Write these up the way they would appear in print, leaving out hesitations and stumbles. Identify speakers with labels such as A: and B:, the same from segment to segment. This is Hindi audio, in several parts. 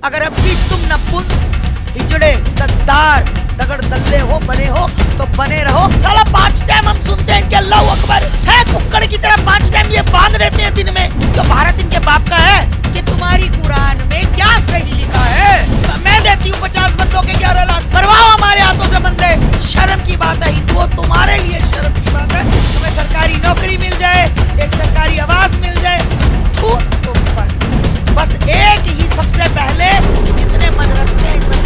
A: अगर अब भी तुम नपुंस हिजड़े गद्दार दगड़ दल्ले हो बने हो तो बने रहो। साला 5 टाइम हम सुनते हैं कि अल्लाह अकबर है, कुक्कड़ की तरह 5 टाइम ये बांध देते हैं दिन में। तो भारत इनके बाप का है कि तुम्हारी कुरान में क्या सही लिखा है। मैं देती हूँ 50 बंदों के 11 लाख, करवाओ हमारे हाथों से बंदे। शर्म की बात है हिंदुओं, तुम्हारे लिए शर्म की बात है। तुम्हें सरकारी नौकरी मिल जाए, एक सरकारी आवास मिल जाए, तुम पर बस एक ही सबसे पहले इतने मदरसे इनमें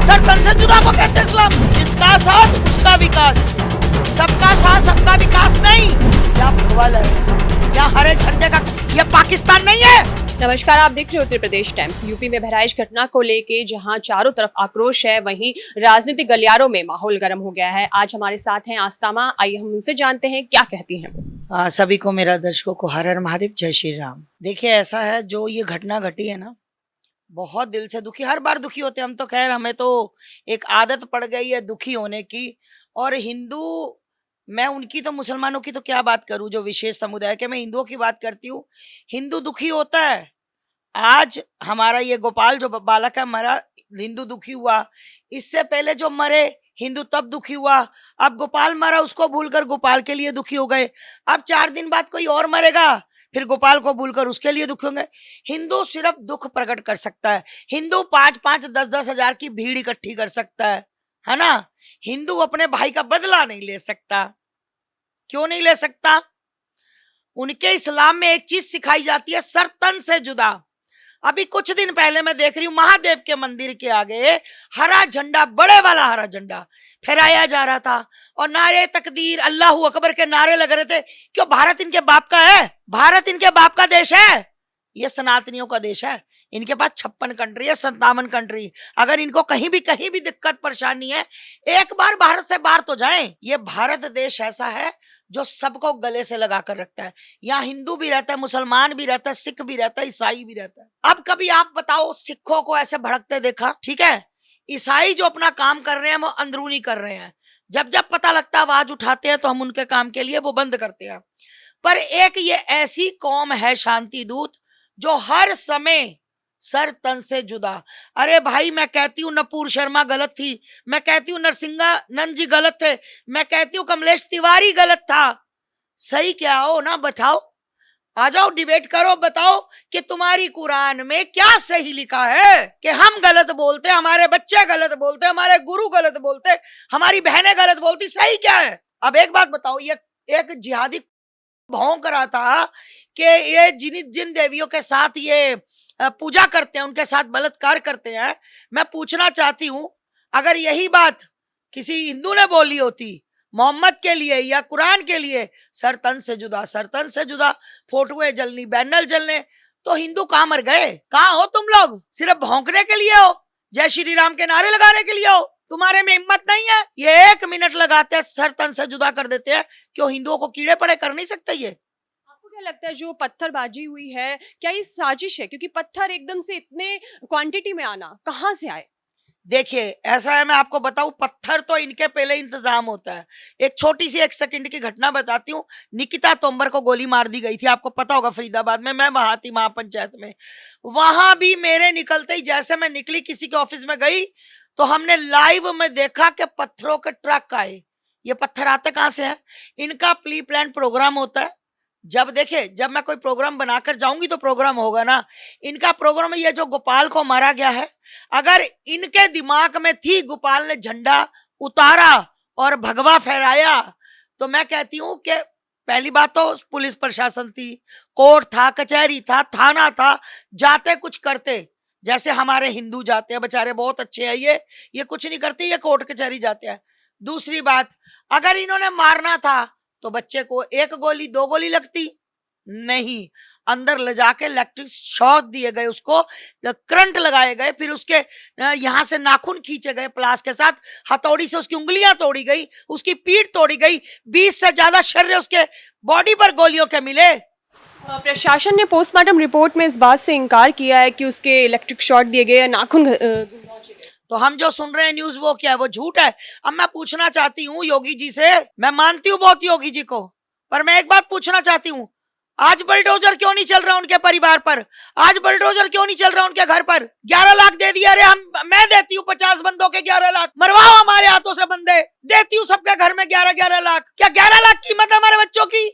A: सर तन से जुदा को कहते हैं इस्लाम। जिसका साथ उसका विकास, सबका साथ सबका विकास नहीं। क्या भगवान है, या हरे झंडे का, ये पाकिस्तान नहीं है।
B: नमस्कार, आप देख रहे हो उत्तर प्रदेश टाइम्स। यूपी में बहराइच घटना को लेके जहां चारों तरफ आक्रोश है, वहीं राजनीतिक गलियारों में माहौल गर्म हो गया है। आज हमारे साथ हैं आस्तामा, आइए हम उनसे जानते हैं क्या कहती हैं।
A: सभी को, मेरा दर्शकों को हर हर महादेव, जय श्री राम। देखिए ऐसा है, जो ये घटना घटी है ना, बहुत दिल से दुखी, हर बार दुखी होते हैं हम तो। खैर हमें तो एक आदत पड़ गई है दुखी होने की। और हिंदू, मैं उनकी तो, मुसलमानों की तो क्या बात करूं, जो विशेष समुदाय के, मैं हिंदुओं की बात करती हूँ। हिंदू दुखी होता है। आज हमारा ये गोपाल जो बालक है मरा, हिंदू दुखी हुआ। इससे पहले जो मरे हिंदू तब दुखी हुआ। अब गोपाल मरा, उसको भूलकर गोपाल के लिए दुखी हो गए। अब 4 दिन बाद कोई और मरेगा, फिर गोपाल को भूलकर उसके लिए दुखी होंगे। हिंदू सिर्फ दुख प्रकट कर सकता है। हिंदू 5-5, 10-10 हजार की भीड़ इकट्ठी कर सकता है ना। हिंदू अपने भाई का बदला नहीं ले सकता। क्यों नहीं ले सकता? उनके इस्लाम में एक चीज सिखाई जाती है, सर तन से जुदा। अभी कुछ दिन पहले मैं देख रही हूँ, महादेव के मंदिर के आगे हरा झंडा, बड़े वाला हरा झंडा फहराया जा रहा था और नारे तकदीर, अल्लाह अकबर के नारे लग रहे थे। क्यों? भारत इनके बाप का है, भारत इनके बाप का देश है। ये सनातनियों का देश है। इनके पास 56 कंट्री है, 57 कंट्री। अगर इनको कहीं भी दिक्कत परेशानी है, एक बार भारत से बाहर तो जाएं। ये भारत देश ऐसा है जो सबको गले से लगा कर रखता है। यहाँ हिंदू भी रहता है, मुसलमान भी रहता है, सिख भी रहता है, ईसाई भी रहता है। अब कभी आप बताओ सिखों को ऐसे भड़कते देखा? ठीक है, ईसाई जो अपना काम कर रहे हैं वो अंदरूनी कर रहे हैं। जब जब पता लगता है आवाज उठाते हैं तो हम उनके काम के लिए वो बंद करते हैं। पर एक ये ऐसी कौम है शांति दूत, जो हर समय सर तन से जुदा। अरे भाई, मैं कहती हूँ नपूर शर्मा गलत थी, मैं कहती हूँ नरसिंहानंद जी गलत थे, मैं कहती हूँ कमलेश तिवारी गलत था। सही क्या हो ना, बताओ। आ जाओ, डिबेट करो, बताओ कि तुम्हारी कुरान में क्या सही लिखा है। कि हम गलत बोलते, हमारे बच्चे गलत बोलते, हमारे गुरु गलत बोलते, हमारी बहनें गलत बोलती, सही क्या है? अब एक बात बताओ, ये एक जिहादी भौंक रहा था कि ये जिन देवियों के साथ ये पूजा करते हैं, उनके साथ बलात्कार करते हैं। मैं पूछना चाहती हूं, अगर यही बात किसी हिंदू ने बोली होती मोहम्मद के लिए या कुरान के लिए, सर तन से जुदा, सर तन से जुदा, फोटोएं जलनी, बैनर जलने, तो हिंदू कहां मर गए? कहां हो तुम लोग? सिर्फ भौंकने के लिए हो, जय श्री राम के नारे लगाने के लिए हो? तुम्हारे में हिम्मत नहीं है? ये 1 मिनट लगाते हैं, सर तन से जुदा कर देते हैं। क्यों हिंदुओं को कीड़े पड़े? कर नहीं सकते ये?
B: आपको क्या लगता है जो पत्थरबाजी हुई है, क्या ये साजिश है? क्योंकि पत्थर एकदम से इतने क्वांटिटी में आना कहाँ से आए?
A: देखिए ऐसा है, मैं आपको बताऊं, पत्थर तो इनके पहले इंतजाम होता है। एक छोटी सी 1 सेकंड की घटना बताती हूँ। निकिता तोमर को गोली मार दी गई थी, आपको पता होगा, फरीदाबाद में। मैं वहां थी, महापंचायत में। वहां भी मेरे निकलते ही, जैसे मैं निकली किसी के ऑफिस में गई, तो हमने लाइव में देखा कि पत्थरों के ट्रक आए। ये पत्थर आते कहां से हैं? इनका प्री प्लान प्रोग्राम होता है। जब मैं कोई प्रोग्राम बनाकर जाऊंगी तो प्रोग्राम होगा ना। इनका प्रोग्राम है, ये जो गोपाल को मारा गया है, अगर इनके दिमाग में थी गोपाल ने झंडा उतारा और भगवा फहराया, तो मैं कहती हूं कि पहली बात तो पुलिस प्रशासन थी, कोर्ट था, कचहरी था, थाना था, जाते कुछ करते। जैसे हमारे हिंदू जाते हैं, बेचारे बहुत अच्छे हैं, ये कुछ नहीं करते, ये कोर्ट कचहरी जाते हैं। दूसरी बात, अगर इन्होंने मारना था तो बच्चे को 1 गोली 2 गोली लगती नहीं, अंदर ले जाके इलेक्ट्रिक शॉक दिए गए, उसको करंट लगाए गए, फिर उसके यहाँ से नाखून खींचे गए प्लास के साथ, हथौड़ी से उसकी उंगलियां तोड़ी गई, उसकी पीठ तोड़ी गई, 20 से ज्यादा शर्रे उसके बॉडी पर गोलियों के मिले।
B: प्रशासन ने पोस्टमार्टम रिपोर्ट में इस बात से इनकार किया है कि उसके इलेक्ट्रिक शॉट दिए गए, नाखून।
A: तो हम जो सुन रहे हैं न्यूज, वो क्या है? वो झूठ है। अब मैं पूछना चाहती हूँ योगी जी से, मैं मानती हूँ बहुत योगी जी को, पर मैं एक बात पूछना चाहती हूँ, आज बुलडोजर क्यों नहीं चल रहा उनके परिवार पर? आज बुलडोजर क्यों नहीं चल रहा उनके घर पर? 11 लाख दे दिया। अरे मैं देती हूँ 50 बंदों के 11 लाख, मरवाओ हमारे हाथों से बंदे, देती हूँ सबके घर में 11-11 लाख। क्या 11 लाख कीमत है हमारे बच्चों की?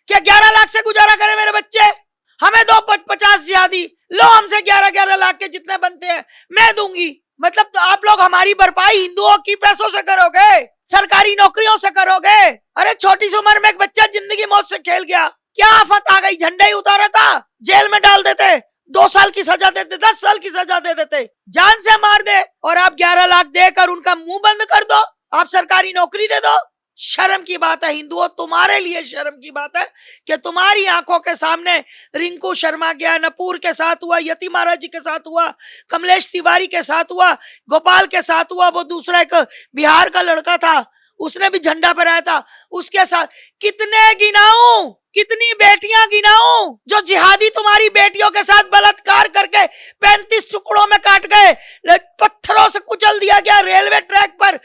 A: क्या 11 लाख से गुजारा करें मेरे बच्चे? हमें दो 50 जिहादी, लो हमसे 11-11 लाख के जितने बनते हैं मैं दूंगी। मतलब तो आप लोग हमारी भरपाई हिंदुओं की पैसों से करोगे, सरकारी नौकरियों से करोगे। अरे छोटी सी उम्र में एक बच्चा जिंदगी मौत से खेल गया, क्या आफत आ गई? झंडा ही उतारा था, जेल में डाल देते, 2 साल की सजा देते, 10 साल की सजा दे देते, जान से मार दे। और आप 11 लाख देकर उनका मुंह बंद कर दो, आप सरकारी नौकरी दे दो। शर्म की बात है हिंदुओं, तुम्हारे लिए शर्म की बात है कि तुम्हारी आंखों के सामने रिंकू शर्मा गया, नपूर के साथ हुआ, यति महाराज जी के साथ हुआ, कमलेश तिवारी के साथ हुआ, गोपाल के साथ हुआ, वो दूसरा एक बिहार का लड़का था उसने भी झंडा फहराया था, उसके साथ कितने गिनाऊं, कितनी बेटियां गिनाऊं जो जिहादी तुम्हारी बेटियों के साथ बलात्कार करके 35 टुकड़ों में काट गए, पत्थरों से कुचल दिया गया रेलवे ट्रैक पर,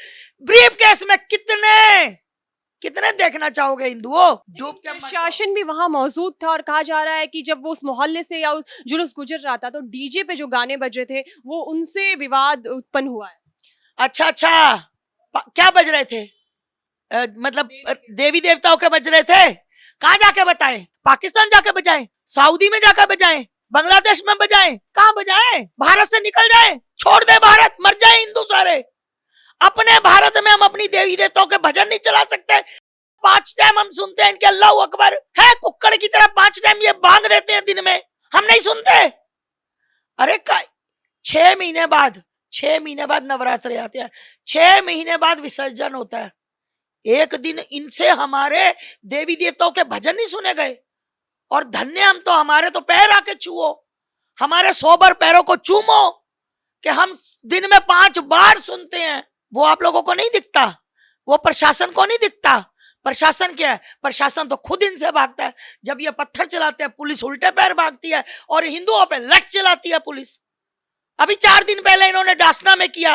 A: ब्रीफ केस में। कितने कितने देखना चाहोगे हिंदुओं? डूब के
B: प्रशासन भी वहां मौजूद था और कहा जा रहा है कि जब वो उस मोहल्ले से या उस जुलूस गुजर रहा था तो डीजे पे जो गाने बज रहे थे वो उनसे विवाद उत्पन्न हुआ है।
A: अच्छा, क्या बज रहे थे? मतलब देवी देवताओं के बज रहे थे? कहाँ जाके बताएं? पाकिस्तान जाके बजाएं, सऊदी में जाकर बजाएं, बांग्लादेश में बजाएं, कहाँ बजाएं? भारत से निकल जाएं, छोड़ दे भारत, मर जाए हिंदू सारे। अपने भारत में हम अपनी देवी देवताओं के भजन नहीं चला सकते? 5 टाइम हम सुनते हैं इनके अल्लाह अकबर है, कुक्कड़ की तरह 5 टाइम ये बांग देते हैं दिन में, हम नहीं सुनते? अरे 6 महीने बाद 6 महीने बाद नवरात्रे आते हैं, 6 महीने बाद विसर्जन होता है। एक दिन इनसे हमारे देवी देवताओं के भजन नहीं सुने गए? और धन्य हम तो, हमारे तो पैर आके छुओ, हमारे 100 बार पैरों को चूमो कि हम दिन में 5 बार सुनते हैं। वो आप लोगों को नहीं दिखता, वो प्रशासन को नहीं दिखता। प्रशासन क्या है? प्रशासन तो खुद इनसे भागता है। जब ये पत्थर चलाते हैं पुलिस उल्टे पैर भागती है और हिंदुओं पे लठ चलाती है पुलिस। अभी 4 दिन पहले इन्होंने डासना में किया।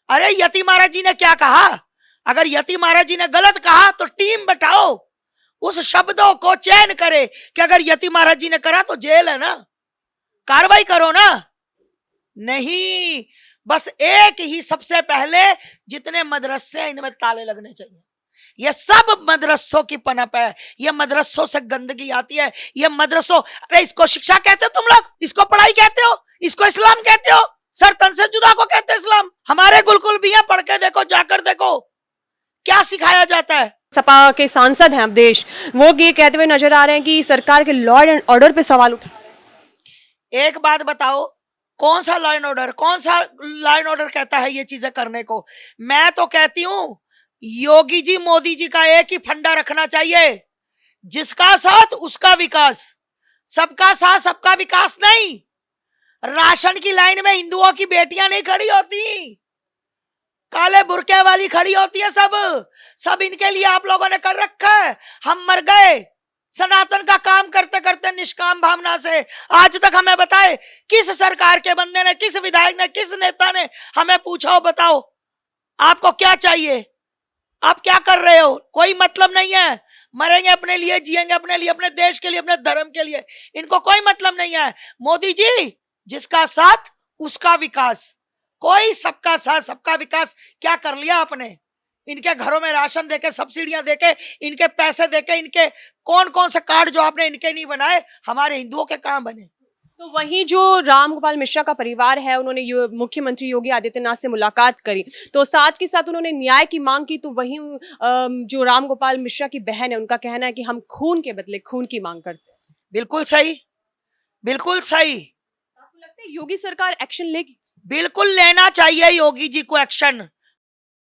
A: अरे यति महाराज जी ने क्या कहा? अगर यति महाराज जी ने गलत कहा तो टीम बैठाओ, उस शब्दों को चयन करे कि अगर यति महाराज जी ने करा तो जेल है ना, कार्रवाई करो ना। नहीं, बस एक ही सबसे पहले जितने मदरसे इनमें ताले लगने चाहिए। ये सब मदरसों की पनप है, ये मदरसों से गंदगी आती है, ये मदरसों। अरे इसको शिक्षा कहते हो तुम लोग, इसको पढ़ाई कहते हो, इसको इस्लाम कहते हो, सर तन से जुदा को कहते हो इस्लाम। हमारे गुलकुल भी है, पढ़ के देखो, जाकर देखो क्या सिखाया जाता है।
B: सपा के सांसद हैं अवधेश, वो ये कहते हुए नजर आ रहे हैं कि सरकार के लॉ एंड ऑर्डर पे सवाल उठा।
A: एक बात बताओ, कौन सा लॉ एंड ऑर्डर, कौन सा लॉ एंड ऑर्डर कहता है ये चीजें करने को? मैं तो कहती हूं योगी जी मोदी जी का एक ही फंडा रखना चाहिए, जिसका साथ उसका विकास, सबका साथ सबका विकास नहीं। राशन की लाइन में हिंदुओं की बेटियां नहीं खड़ी होती, काले बुरके वाली खड़ी होती है। सब इनके लिए आप लोगों ने कर रखा है। हम मर गए सनातन का काम करते करते निष्काम भावना से। आज तक हमें बताए किस सरकार के बंदे ने, किस विधायक ने, किस नेता ने हमें पूछा, बताओ आपको क्या चाहिए, आप क्या कर रहे हो? कोई मतलब नहीं है। मरेंगे अपने लिए, जिएंगे अपने लिए, अपने देश के लिए, अपने धर्म के लिए, इनको कोई मतलब नहीं है। मोदी जी, जिसका साथ उसका विकास, कोई सबका साथ सबका विकास क्या कर लिया आपने? इनके घरों में राशन देके, सब्सिडियां देके, इनके पैसे देके, इनके कौन कौन से कार्ड जो आपने इनके नहीं बनाए, हमारे हिंदुओं के काम बने।
B: तो वहीं जो रामगोपाल मिश्रा का परिवार है, उन्होंने मुख्यमंत्री योगी आदित्यनाथ से मुलाकात करी, तो साथ के साथ उन्होंने न्याय की मांग की। तो वहीं जो रामगोपाल मिश्रा की बहन है, उनका कहना है कि हम खून के बदले खून की मांग करते हैं।
A: बिल्कुल सही, बिल्कुल सही।
B: आपको लगता है योगी सरकार एक्शन लेगी?
A: बिल्कुल लेना चाहिए योगी जी को एक्शन,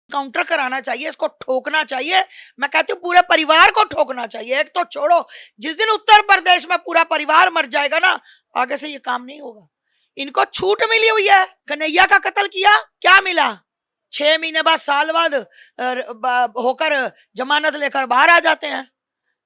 A: काउंटर कराना चाहिए, इसको ठोकना चाहिए। मैं कहती हूँ पूरे परिवार को ठोकना चाहिए। एक तो छोड़ो, जिस दिन उत्तर प्रदेश में पूरा परिवार मर जाएगा ना, आगे से ये काम नहीं होगा। इनको छूट मिली हुई है, कन्हैया का कत्ल किया, क्या मिला? 6 महीने बाद, साल बाद होकर जमानत लेकर बाहर आ जाते हैं।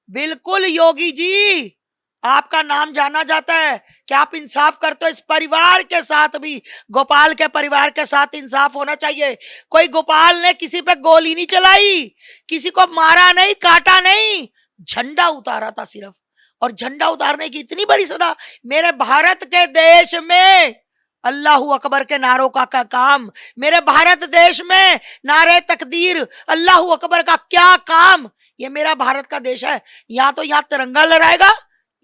A: बिल्कुल योगी जी, आपका नाम जाना जाता है कि आप इंसाफ करते हो। इस परिवार के साथ भी, गोपाल के परिवार के साथ इंसाफ होना चाहिए। कोई गोपाल ने किसी पे गोली नहीं चलाई, किसी को मारा नहीं, काटा नहीं, झंडा उतारा था सिर्फ। और झंडा उतारने की इतनी बड़ी सदा। मेरे भारत के देश में अल्लाहू अकबर के नारों का काम, मेरे भारत देश में नारे तकदीर अल्लाहू अकबर का क्या काम। ये मेरा भारत का देश है। या तो यहाँ तिरंगा लहराएगा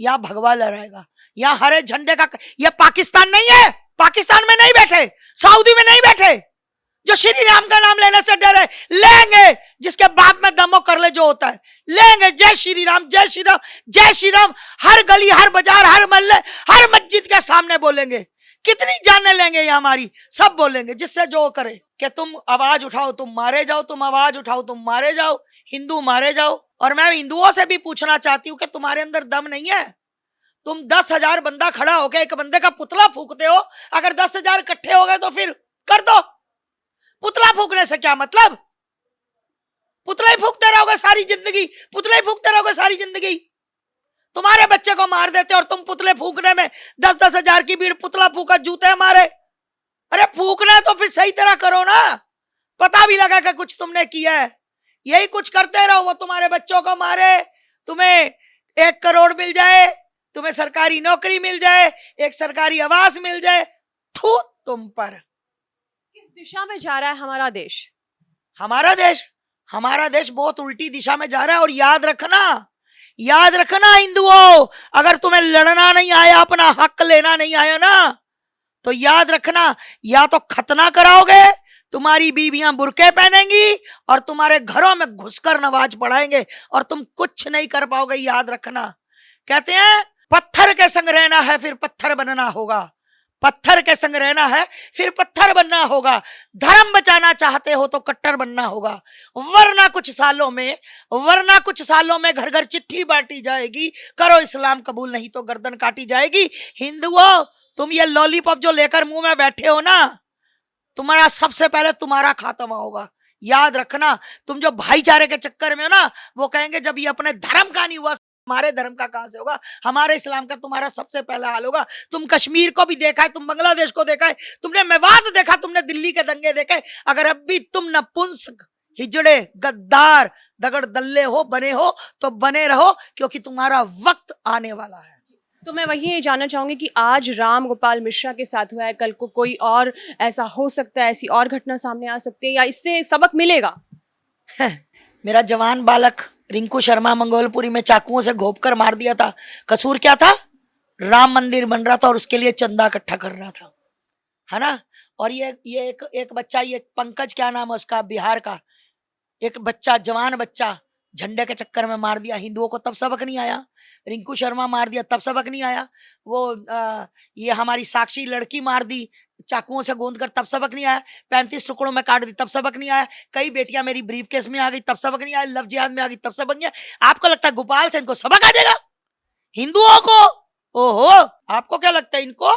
A: या भगवा लहराएगा, या हरे झंडे का। ये पाकिस्तान नहीं है। पाकिस्तान में नहीं बैठे, सऊदी में नहीं बैठे जो श्री राम का नाम लेने से डरे। लेंगे जिसके बाप में दमो कर ले जो होता है, लेंगे। जय श्री राम, जय श्री राम, जय श्री राम। हर गली, हर बाजार, हर मोहल्ले, हर मस्जिद के सामने बोलेंगे। कितनी जाने लेंगे ये हमारी, सब बोलेंगे। जिससे जो करे कि तुम आवाज उठाओ तुम मारे जाओ, तुम आवाज उठाओ तुम मारे जाओ, हिंदू मारे जाओ। और मैं हिंदुओं से भी पूछना चाहती हूँ कि तुम्हारे अंदर दम नहीं है? तुम 10,000 बंदा खड़ा होकर एक बंदे का पुतला फूकते हो। अगर 10,000 इकट्ठे हो गए तो फिर कर दो। पुतला फूकने से क्या मतलब? पुतला ही फूकते रहोगे सारी जिंदगी, पुतला ही फूकते रहोगे सारी जिंदगी। तुम्हारे बच्चे को मार देते और तुम पुतले फूकने में 10-10 हजार की भीड़, पुतला फूका जूते मारे। अरे फूकना है तो फिर सही तरह करो ना, पता भी लगा कि कुछ तुमने किया है। यही कुछ करते रहो, वो तुम्हारे बच्चों को मारे, तुम्हें 1 करोड़ मिल जाए, तुम्हें सरकारी नौकरी मिल जाए, एक सरकारी आवास मिल जाए। थू तुम पर।
B: किस दिशा में जा रहा है हमारा देश?
A: हमारा देश बहुत उल्टी दिशा में जा रहा है। और याद रखना हिंदुओं, अगर तुम्हें लड़ना नहीं आया, अपना हक लेना नहीं आया ना, तो याद रखना, या तो खतना कराओगे, तुम्हारी बीवियां बुर्के पहनेंगी और तुम्हारे घरों में घुसकर नमाज पढ़ाएंगे और तुम कुछ नहीं कर पाओगे। याद रखना। कहते हैं पत्थर के संग रहना है फिर पत्थर बनना होगा, पत्थर के संग रहना है फिर पत्थर बनना होगा। धर्म बचाना चाहते हो तो कट्टर बनना होगा, वरना कुछ सालों में घर घर चिट्ठी बांटी जाएगी, करो इस्लाम कबूल नहीं तो गर्दन काटी जाएगी। हिंदुओं, तुम ये लॉलीपॉप जो लेकर मुंह में बैठे हो ना, तुम्हारा सबसे पहले तुम्हारा खात्मा होगा। याद रखना, तुम जो भाईचारे के चक्कर में हो ना, वो कहेंगे जब ये अपने धर्म का नहीं हुआ, हमारे धर्म का कहां से होगा? हमारे इस्लाम का तुम्हारा सबसे पहला हाल होगा। तुम कश्मीर को भी देखा है, तुम बांग्लादेश को देखा है, तुमने मेवात देखा, तुमने दिल्ली के दंगे देखे। अगर अब भी तुम नपुंसक, हिजड़े, गद्दार, दगड़ दल्ले बने हो तो बने रहो, क्योंकि तुम्हारा वक्त आने वाला है।
B: तो मैं वही जानना चाहूंगी कि आज राम गोपाल मिश्रा के साथ हुआ है, कल को कोई और ऐसा हो सकता है, ऐसी और घटना सामने आ सकती है, या इससे सबक मिलेगा?
A: मेरा जवान बालक रिंकू शर्मा मंगोलपुरी में चाकुओं से घोंपकर मार दिया था। कसूर क्या था? राम मंदिर बन रहा था और उसके लिए चंदा इकट्ठा कर रहा था, है ना। और ये एक बच्चा, ये पंकज क्या नाम है उसका, बिहार का एक बच्चा, जवान बच्चा, झंडे के चक्कर में मार दिया। हिंदुओं को तब सबक नहीं आया? रिंकू शर्मा मार दिया तब सबक नहीं आया? ये हमारी साक्षी लड़की मार दी चाकुओं से गोंद कर, तब सबक नहीं आया? 35 टुकड़ों में काट दी तब सबक नहीं आया? कई बेटियां मेरी ब्रीफ केस में आ गई तब सबक नहीं आया? लव जिहाद में आ गई तब सबक नहीं आया? आपको लगता है गोपाल से इनको सबक आ जाएगा हिंदुओं को? ओहो, आपको क्या लगता है इनको?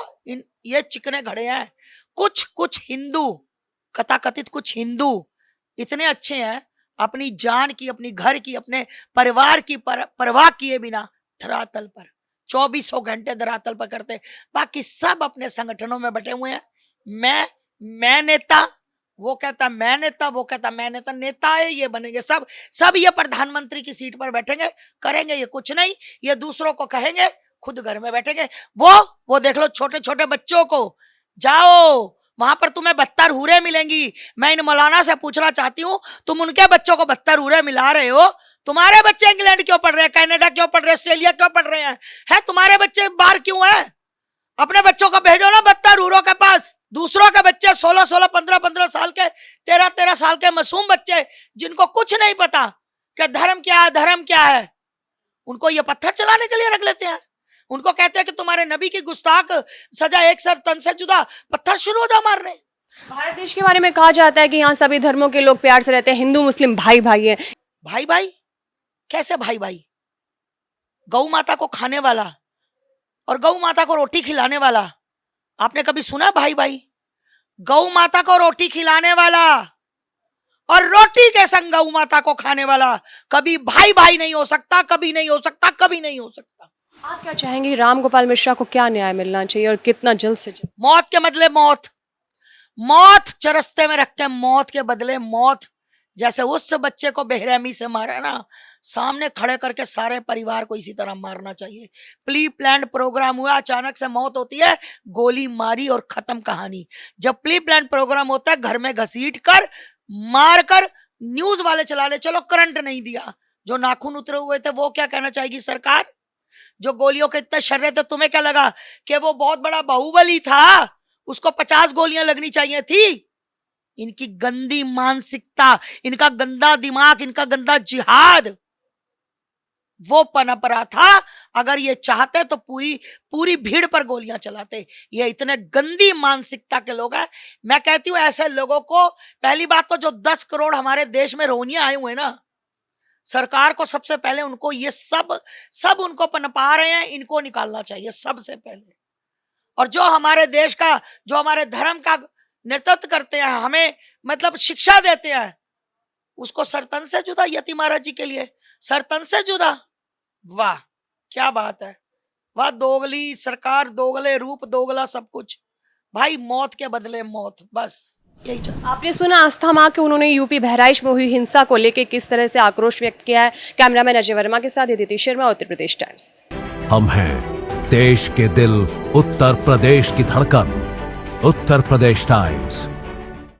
A: ये चिकने घड़े हैं। कुछ हिंदू, कथाकथित कुछ हिंदू इतने अच्छे हैं, अपनी जान की, अपनी घर की, अपने परिवार की परवाह किए बिना धरातल पर 24 घंटे धरातल पर करते। बाकी सब अपने संगठनों में बटे हुए हैं। मैं नेता, वो कहता मैं नेता, वो कहता मैं नेता। नेता है ये बनेंगे सब ये प्रधानमंत्री की सीट पर बैठेंगे, करेंगे ये कुछ नहीं, ये दूसरों को कहेंगे, खुद घर में बैठेंगे। वो देख लो छोटे छोटे बच्चों को, जाओ वहां पर तुम्हें 72 हूरें मिलेंगी। मैं इन मौलाना से पूछना चाहती हूँ, तुम उनके बच्चों को 72 हूरें मिला रहे हो, तुम्हारे बच्चे इंग्लैंड क्यों पढ़ रहे हैं, कनाडा क्यों पढ़ रहे हैं, ऑस्ट्रेलिया क्यों पढ़ रहे हैं? तुम्हारे बच्चे बाहर क्यों हैं? अपने बच्चों को भेजो ना 72 हूरों के पास। दूसरों के बच्चे 16 15 साल के, 13 साल के मासूम बच्चे, जिनको कुछ नहीं पता कि धर्म क्या है, उनको ये पत्थर चलाने के लिए रख लेते हैं। उनको कहते हैं कि तुम्हारे नबी की गुस्ताख सजा एक सर तन से जुदा, पत्थर शुरू हो जाओ मारने।
B: भारत देश के बारे में कहा जाता है कि यहाँ सभी धर्मों के लोग प्यार से रहते हैं, हिंदू मुस्लिम भाई भाई है।
A: भाई कैसे भाई? गौ माता को खाने वाला और गौ माता को रोटी खिलाने वाला, आपने कभी सुना भाई? गौ माता को रोटी खिलाने वाला और रोटी के संग गौ माता को खाने वाला कभी भाई नहीं हो सकता, कभी नहीं हो सकता।
B: आप क्या चाहेंगे, राम गोपाल मिश्रा को क्या न्याय मिलना चाहिए और कितना जल्द से जल्द?
A: मौत के बदले मौत चरस्ते में रखते हैं, मौत के बदले मौत। जैसे उस बच्चे को बेरहमी से मारा ना, सामने खड़े करके सारे परिवार को इसी तरह मारना चाहिए। प्री प्लान्ड प्रोग्राम हुआ, अचानक से मौत होती है, गोली मारी और खत्म कहानी। जब प्री प्लान्ड प्रोग्राम होता है, घर में घसीट कर मार कर न्यूज वाले चला ले, चलो करंट नहीं दिया, जो नाखून उतरे हुए थे वो क्या कहना चाहेगी सरकार? जो गोलियों के इतने शर्रे थे, तुम्हें क्या लगा कि वो बहुत बड़ा बाहुबली था, उसको 50 गोलियां लगनी चाहिए थी? इनकी गंदी मानसिकता, इनका गंदा दिमाग, इनका गंदा जिहाद वो पनप रहा था। अगर ये चाहते तो पूरी पूरी भीड़ पर गोलियां चलाते। ये इतने गंदी मानसिकता के लोग हैं। मैं कहती हूं ऐसे लोगों को, पहली बात तो जो 10 करोड़ हमारे देश में रोनिया आए हुए ना, सरकार को सबसे पहले उनको ये सब उनको पनपा रहे हैं, इनको निकालना चाहिए सबसे पहले। और जो हमारे देश का, जो हमारे धर्म का नेतृत्व करते हैं, हमें मतलब शिक्षा देते हैं, उसको सरतन से जुदा, यति महाराज जी के लिए सरतन से जुदा। वाह क्या बात है, वाह दोगली सरकार, दोगले रूप, दोगला सब कुछ। भाई मौत के बदले मौत, बस यही चाहते।
B: आपने सुना आस्था माँ के उन्होंने यूपी बहराइच में हुई हिंसा को लेकर किस तरह से आक्रोश व्यक्त किया है। कैमरामैन अजय वर्मा के साथ अदिति शर्मा, उत्तर प्रदेश टाइम्स।
C: हम हैं देश के दिल, उत्तर प्रदेश की धड़कन, उत्तर प्रदेश टाइम्स।